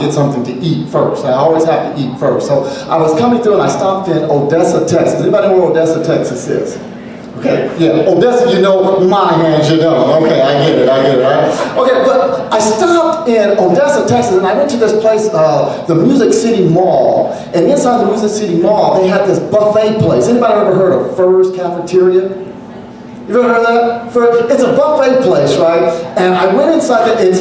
to get something to eat first. I always have to eat first. So I was coming through and I stopped in Odessa, Texas. Anybody know where Odessa, Texas is? Okay, yeah, Odessa, you know, my hands, you know. Okay, I get it, all right? Okay, but I stopped in Odessa, Texas, and I went to this place, the Music City Mall, and inside the Music City Mall, they had this buffet place. Anybody ever heard of Furr's Cafeteria? You ever heard of that? It's a buffet place, right? And I went inside, it's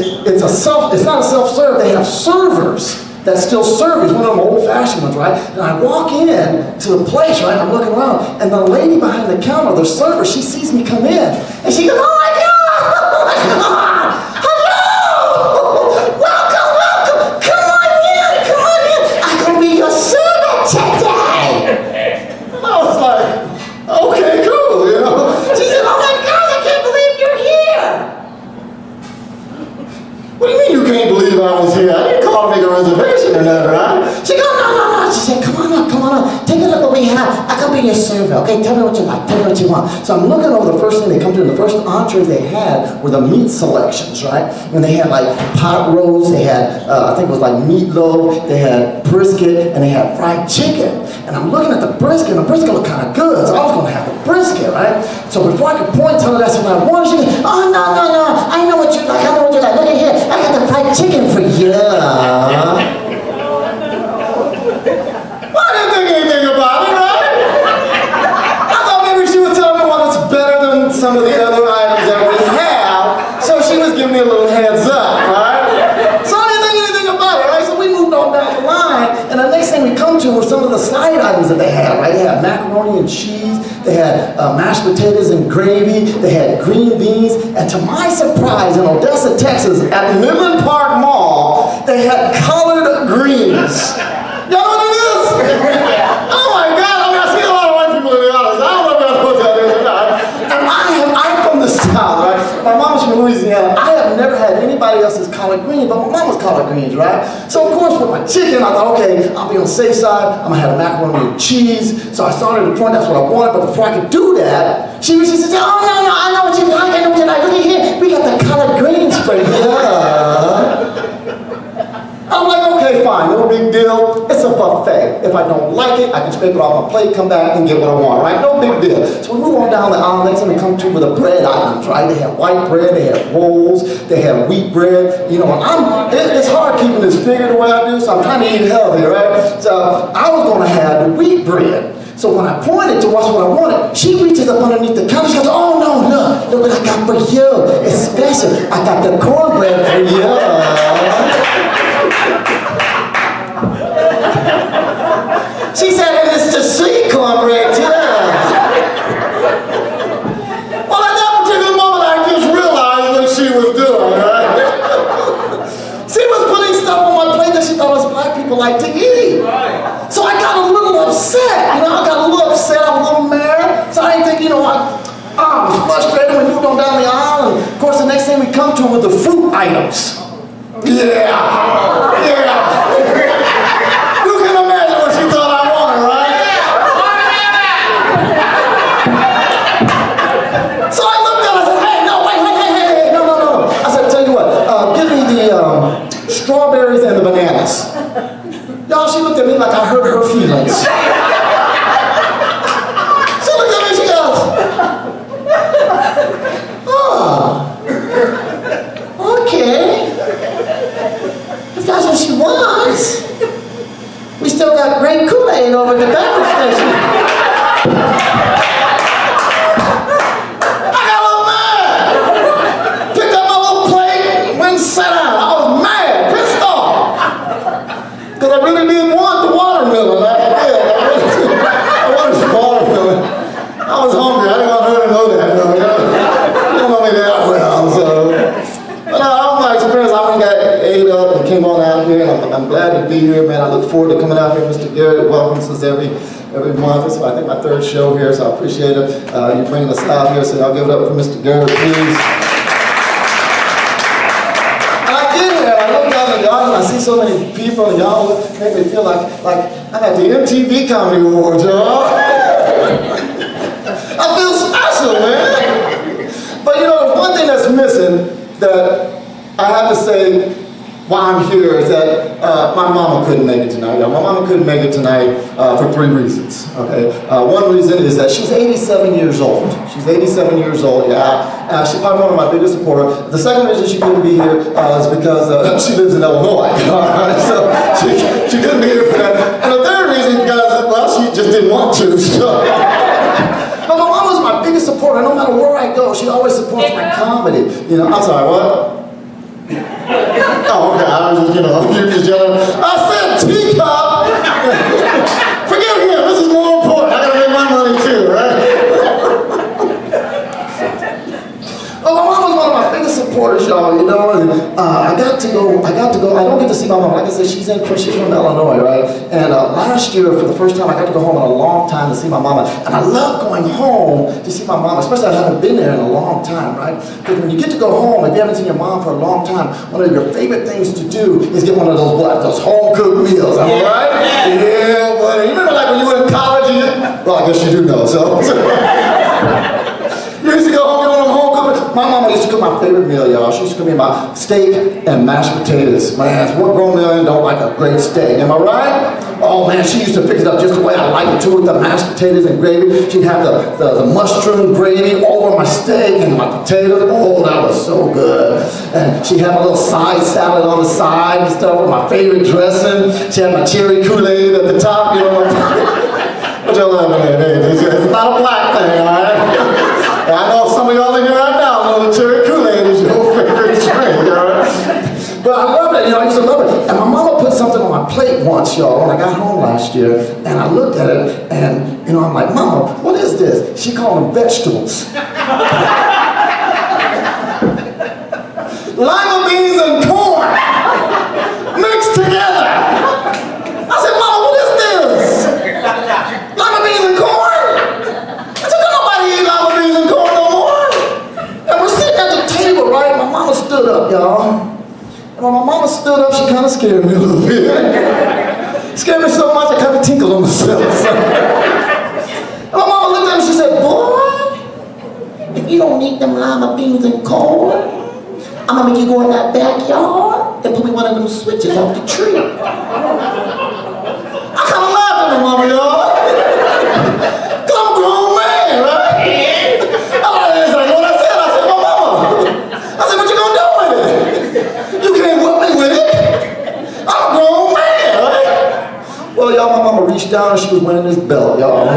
not a self-serve, they have servers that still serve. It's one of them old-fashioned ones, right? And I walk in to the place, right? I'm looking around, and the lady behind the counter, the server, she sees me come in, and she goes, "Oh my God! Oh my God! Hello! Welcome! Come on in! I'm gonna be your server today!" I was like, okay, cool, you know? She said, "Oh my God! I can't believe you're here!" What do you mean you can't believe I was here? I didn't call to make a reservation or nothing, right? She goes, no. She said, come on up. Take a look what we have. I can be your server, okay? Tell me what you like. Tell me what you want. So I'm looking over the first thing they come to, and the first entrees they had were the meat selections, right? And they had like pot roast, they had, I think it was like meatloaf, they had brisket, and they had fried chicken. And I'm looking at the brisket, and the brisket looked kind of good, so I was gonna have the brisket, right? So before I could point, tell her that's what I wanted, she goes, oh, no. I know what you like. Look at here. I got the fried chicken for you. Well, I didn't think anything about it, right? I thought maybe she was telling me one that's better than some of the other items that we have. So she was giving me a little heads up, right? So I didn't think anything about it, right? So we moved on down the line, and the next thing we come to were some of the side items that they had, right? They had macaroni and cheese, they had mashed potatoes and gravy, they had green beans, and to my surprise, in Odessa, Texas, at Midland Park Mall, they had collard greens. Y'all know what it is? Oh my God, I mean, I see a lot of white people in the audience. I don't know if y'all know what that is or not. And I'm from the South, right? My mom's from Louisiana. I have never had anybody else's collard greens, but my mama's collard greens, right? So of course, with my chicken, I thought, okay, I'll be on the safe side. I'm gonna have a macaroni and cheese. So I started to point, that's what I wanted, but before I could do that, she said, oh no, I know what you like, Look at here, we got the collard greens for you. I'm like, okay, fine, no big deal. It's a buffet. If I don't like it, I can scrape it off my plate, come back and get what I want, right? No big deal. So we move on down the aisle. Next thing we come to with the bread items, right? They have white bread, they have rolls, they have wheat bread. You know, it's hard keeping this figure the way I do, so I'm trying to eat healthy, right? So I was going to have the wheat bread. So when I pointed to watch what I wanted, she reaches up underneath the counter. She goes, oh no, look what I got for you. It's special. I got the cornbread for you. She said, and it's the sweet cornbread too. Well, at that particular moment, I just realized what she was doing, right? She was putting stuff on my plate that she thought us black people like to eat. So I got a little upset, I was a little mad. So I didn't think, I was frustrated. We moved on down the aisle, and of course the next thing we come to were the fruit items. Yeah. You can imagine what she thought I wanted, right? So I looked at her and said, hey, no, wait, no. I said, tell you what, give me the strawberries and the bananas. Y'all, she looked at me like I hurt her feelings. She looked at me, she goes, oh, okay. If that's what she wants, we still got great Kool-Aid over at the beverage station. I got a little mad. Picked up my little plate, went and sat down. I was mad, pissed off. Because I really didn't want the watermelon. I wanted some watermelon. I was hungry. I didn't want her to know that. You don't know me that well. So. But all my experience, I went and got ate up and came on out here. I'm glad to be here, man. I look forward to coming out here. Mr. Garrett welcomes us every month. This is, I think, my third show here, so I appreciate it. You bringing us out here, so y'all give it up for Mr. Garrett, please. I see so many people, and y'all make me feel like I'm at the MTV Comedy Awards, y'all. I feel special, man. But one thing that's missing that I have to say why I'm here is that my mama couldn't make it tonight, y'all. My mama couldn't make it tonight for 3 reasons, okay? One reason is that she's 87 years old. She's 87 years old, yeah. She's probably one of my biggest supporters. The second reason she couldn't be here is because she lives in Illinois, all right? So she couldn't be here for that. And the third reason is because, well, she just didn't want to, so. But my mom was my biggest supporter. No matter where I go, she always supports my comedy. You know, I'm sorry, what? Oh, okay, I was just, you know, you're just yelling, I said teacup! Forget him, this is more important. I gotta make my money too, right? Well, my mom was one of my biggest supporters, y'all, you know, and I got to go, I don't get to see my mom. Like I said, she's from Illinois, right? And last year, for the first time, I got to go home in a long time to see my mama. And I love going home to see my mom, especially I haven't been there in a long time, right? Because when you get to go home, if you haven't seen your mom for a long time, one of your favorite things to do is get one of those, what, those home-cooked meals, am I right? Yeah, buddy. You remember like when you were in college, well, I guess you do know, so. You used to go home, get one of them home cooked. My mama used to cook my favorite meal, y'all. She used to cook me my steak and mashed potatoes. Man, what grown man don't like a great steak, am I right? Oh man, she used to fix it up just the way I like it too, with the mashed potatoes and gravy. She'd have the mushroom gravy over my steak and my potatoes. Oh, that was so good. And she'd have a little side salad on the side and stuff with my favorite dressing. She had my cherry Kool-Aid at the top, you know. What y'all laughing at? It's not a black thing, all right? I know some of y'all in here right now know the cherry Kool-Aid is your favorite drink, all right? But I love it, you know, I used to love it. And my mama put something on my plate once, y'all, when I got home last year, and I looked at it, and, you know, I'm like, Mama, what is this? She called them vegetables. Lima beans and corn mixed together. I said, Mama, what is this? Lima beans and corn? I said, don't nobody eat lima beans and corn no more. And we're sitting at the table, right? My mama stood up, y'all. And when my mama stood up, she kind of scared me a little bit. Scared me so much I kind of tinkled on myself. And my mama looked at me and she said, boy, if you don't eat them lima beans and corn, I'm gonna make you go in that backyard and put me one of them switches off the tree. I kind of laughed at my mama, y'all. Cause I'm a grown man, right? It's like what I said, my mama. I said, what you gonna do with it? You can't whip me with it. I'm a grown man, right? Well, y'all, my mama reached down and she was wearing this belt, y'all.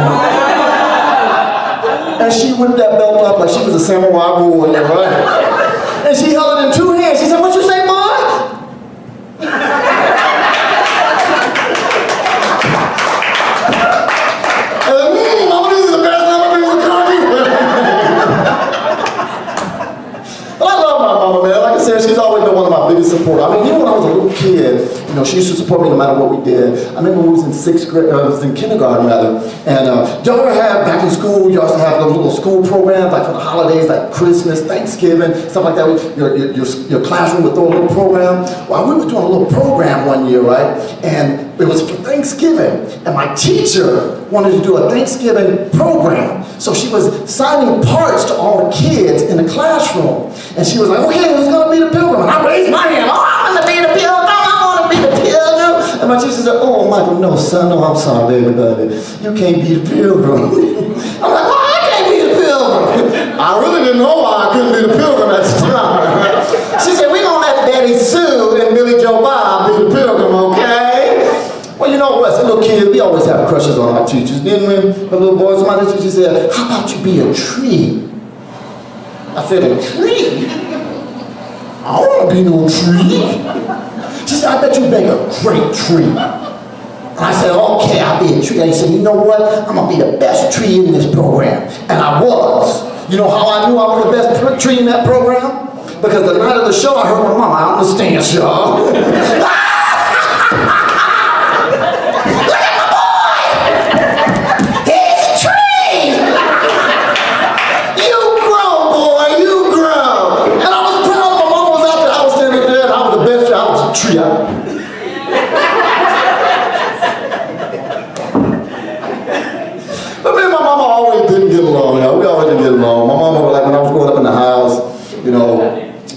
And she whipped that belt up like she was a samurai warrior, right? And she held it in 2 hands. She said, what you say, boy? Mama, this is the best lima beans and corn. But I love my mama, man. Like I said, she's always been one of my biggest supporters. I mean, even when I was a little kid, you know, she used to support me no matter what we did. I remember when we was in 6th grade, I was in kindergarten rather, and y'all ever have, back in school, you used to have those little school programs, like for the holidays, like Christmas, Thanksgiving, stuff like that. Your classroom would throw a little program. Well, we were doing a little program one year, right? And it was for Thanksgiving, and my teacher wanted to do a Thanksgiving program. So she was signing parts to all the kids in the classroom. And she was like, okay, who's gonna be the pilgrim? And I raised my hand, oh, I'm gonna be the pilgrim, I wanna be the pilgrim. And my teacher said, oh, Michael, no, son, no, I'm sorry, baby. You can't be the pilgrim. I'm like, well, I can't be the pilgrim. I really didn't know why I couldn't be the pilgrim at the time. She said, we're gonna let Betty Sue and Billy Joe Bob be the pilgrim, okay? Well, you know what, as a little kid, we always have crushes on our teachers, didn't we? The little boys, my teacher said, how about you be a tree? I said, a tree? I don't want to be no tree. She said, I bet you make a great tree. And I said, okay, I'll be a tree. And he said, you know what? I'm going to be the best tree in this program. And I was. You know how I knew I was the best tree in that program? Because the night of the show, I heard my mama out in the stands, y'all. Tree out. But me and my mama always didn't get along, you know? We always didn't get along. My mama, like when I was growing up in the house, you know,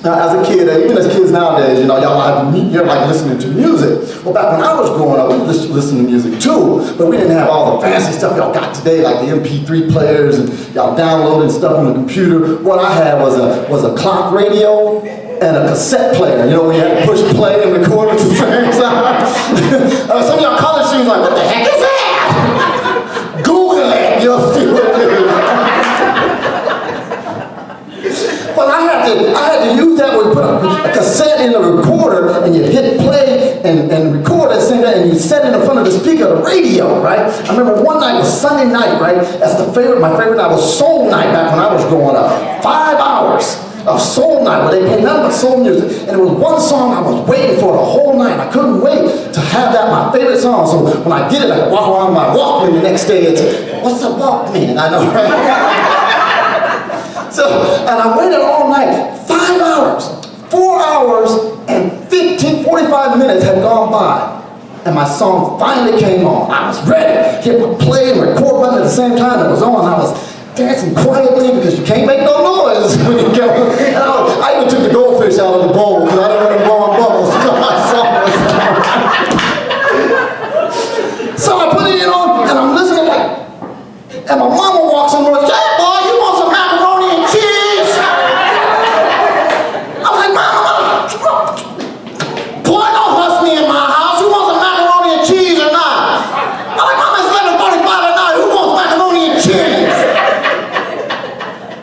as a kid, and even as kids nowadays, you know, you're like listening back when I was growing up, we used to listen to music too, but we didn't have all the fancy stuff y'all got today, like the MP3 players and y'all downloading stuff on the computer. What I had was a clock radio and a cassette player. You know, when you had to push play and record at the same time. Some of y'all college students like, what the heck is that? Google it, you'll see what it is. But I had to use that where you put a cassette in a recorder and you hit play and record at the same time and you set it in front of the speaker of the radio, right? I remember one night was Sunday night, right? That's my favorite night was soul night back when I was growing up. 5 hours of soul night where they played nothing but soul music. And it was one song I was waiting for the whole night. I couldn't wait to have that my favorite song. So when I did it, I could walk around with my Walkman the next day and say, what's a Walkman? I know, right? So, and I waited all night, 5 hours, 4 hours, and 45 minutes had gone by. And my song finally came on. I was ready. Hit the play and record button at the same time. It was on. I was dancing quietly because you can't make no noise when you go. I even took the goldfish out of the bowl because I didn't want to blow on bubbles. So I put it in on, and I'm listening like, and my mama walks in and goes, "Hey boy, you want some macaroni and cheese?" I was like, "Mama, boy, don't hush me in my house. You want some macaroni and cheese or not?" I'm like, "Mama, it's 11:45 at night. Who wants macaroni and cheese?"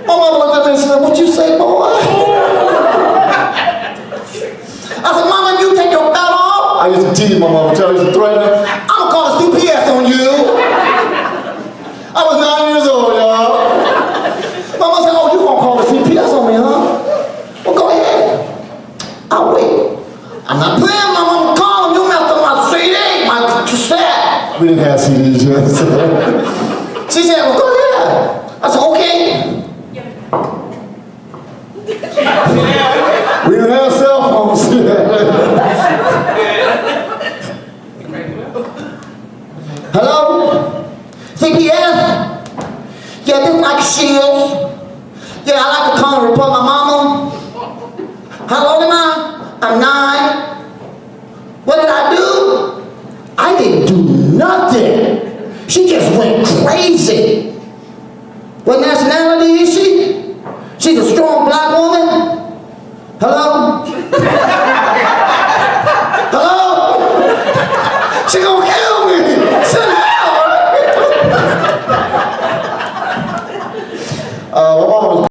My mama looked at me and said, "What you say, boy?" I said, "Mama, you take your belt off." I used to tease my mama, I used to threaten her. "I'm gonna call the CPS on you." I was 9 years old, y'all. Mama said, "Oh, you gonna call the CPS on me, huh? Well, go ahead. I'll wait." "I'm not playing, Mama. I'm calling. You messed up my CD, my cassette." We didn't have CDs yet. So. She said, "Well, go ahead." I said, "Okay." We didn't have cell phones. Hello? CPS? Yeah, this is Mikey Shields. Yeah, I'd like to call and report my mama. How old am I? I'm 9. What did I do? I didn't do nothing. She just went crazy. What nationality is she? She's a strong black woman. Hello? Hello? She gonna kill